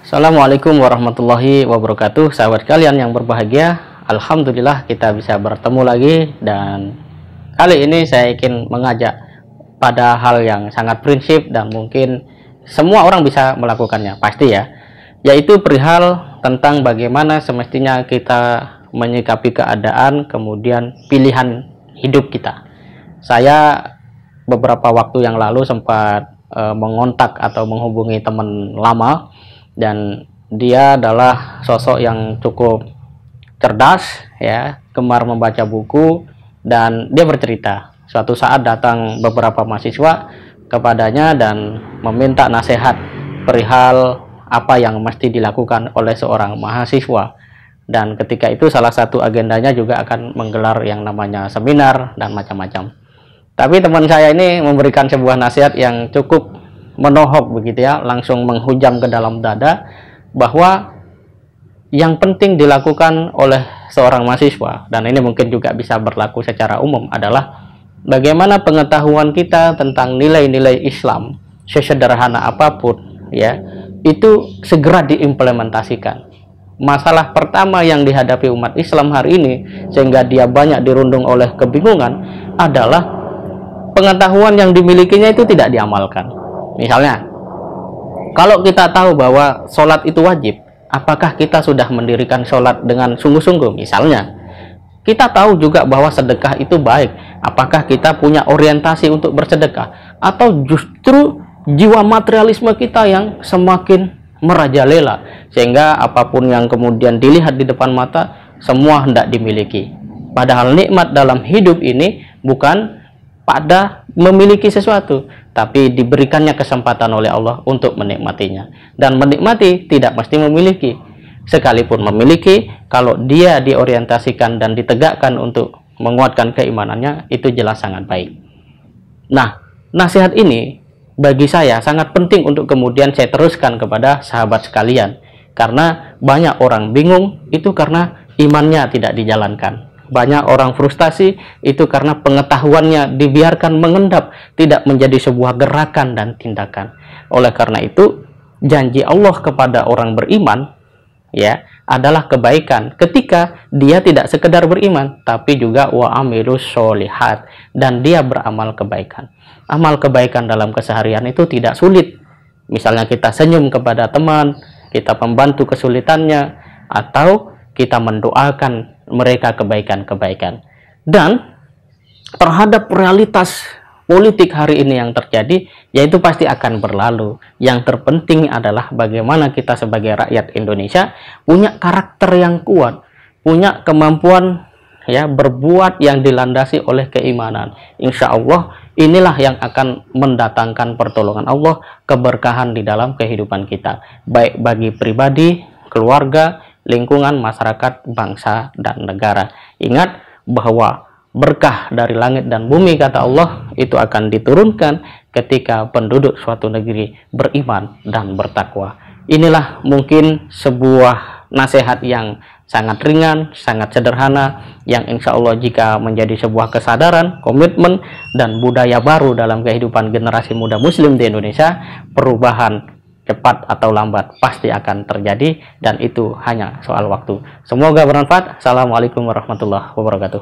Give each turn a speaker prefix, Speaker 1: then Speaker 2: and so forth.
Speaker 1: Assalamualaikum warahmatullahi wabarakatuh, sahabat kalian yang berbahagia. Alhamdulillah kita bisa bertemu lagi, dan kali ini saya ingin mengajak pada hal yang sangat prinsip dan mungkin semua orang bisa melakukannya, pasti ya, yaitu perihal tentang bagaimana semestinya kita menyikapi keadaan kemudian pilihan hidup kita. Saya beberapa waktu yang lalu sempat mengontak atau menghubungi teman lama, dan dia adalah sosok yang cukup cerdas ya, gemar membaca buku, dan dia bercerita suatu saat datang beberapa mahasiswa kepadanya dan meminta nasihat perihal apa yang mesti dilakukan oleh seorang mahasiswa. Dan ketika itu salah satu agendanya juga akan menggelar yang namanya seminar dan macam-macam. Tapi teman saya ini memberikan sebuah nasihat yang cukup menohok begitu ya, langsung menghujam ke dalam dada, bahwa yang penting dilakukan oleh seorang mahasiswa, dan ini mungkin juga bisa berlaku secara umum, adalah bagaimana pengetahuan kita tentang nilai-nilai Islam, sesederhana apapun ya, itu segera diimplementasikan. Masalah pertama yang dihadapi umat Islam hari ini sehingga dia banyak dirundung oleh kebingungan adalah pengetahuan yang dimilikinya itu tidak diamalkan. Misalnya, kalau kita tahu bahwa sholat itu wajib, apakah kita sudah mendirikan sholat dengan sungguh-sungguh? Misalnya, kita tahu juga bahwa sedekah itu baik, apakah kita punya orientasi untuk bersedekah? Atau justru jiwa materialisme kita yang semakin merajalela, sehingga apapun yang kemudian dilihat di depan mata, semua hendak dimiliki. Padahal nikmat dalam hidup ini bukan pada memiliki sesuatu, tapi diberikannya kesempatan oleh Allah untuk menikmatinya. Dan menikmati tidak mesti memiliki. Sekalipun memiliki, kalau dia diorientasikan dan ditegakkan untuk menguatkan keimanannya, itu jelas sangat baik. Nah, nasihat ini bagi saya sangat penting untuk kemudian saya teruskan kepada sahabat sekalian. Karena banyak orang bingung itu karena imannya tidak dijalankan. Banyak orang frustasi itu karena pengetahuannya dibiarkan mengendap, tidak menjadi sebuah gerakan dan tindakan. Oleh karena itu, janji Allah kepada orang beriman ya adalah kebaikan ketika dia tidak sekedar beriman, tapi juga wa amilus sholihat, dan dia beramal kebaikan. Amal kebaikan dalam keseharian itu tidak sulit. Misalnya kita senyum kepada teman, kita membantu kesulitannya, atau kita mendoakan mereka kebaikan-kebaikan. Dan terhadap realitas politik hari ini yang terjadi, yaitu pasti akan berlalu. Yang terpenting adalah bagaimana kita sebagai rakyat Indonesia punya karakter yang kuat, punya kemampuan ya berbuat yang dilandasi oleh keimanan. Insya Allah inilah yang akan mendatangkan pertolongan Allah, keberkahan di dalam kehidupan kita, baik bagi pribadi, keluarga, lingkungan, masyarakat, bangsa, dan negara. Ingat bahwa berkah dari langit dan bumi, kata Allah, itu akan diturunkan ketika penduduk suatu negeri beriman dan bertakwa. Inilah mungkin sebuah nasihat yang sangat ringan, sangat sederhana, yang insya Allah jika menjadi sebuah kesadaran, komitmen, dan budaya baru dalam kehidupan generasi muda muslim di Indonesia, perubahan cepat atau lambat pasti akan terjadi, dan itu hanya soal waktu. Semoga bermanfaat. Assalamualaikum warahmatullahi wabarakatuh.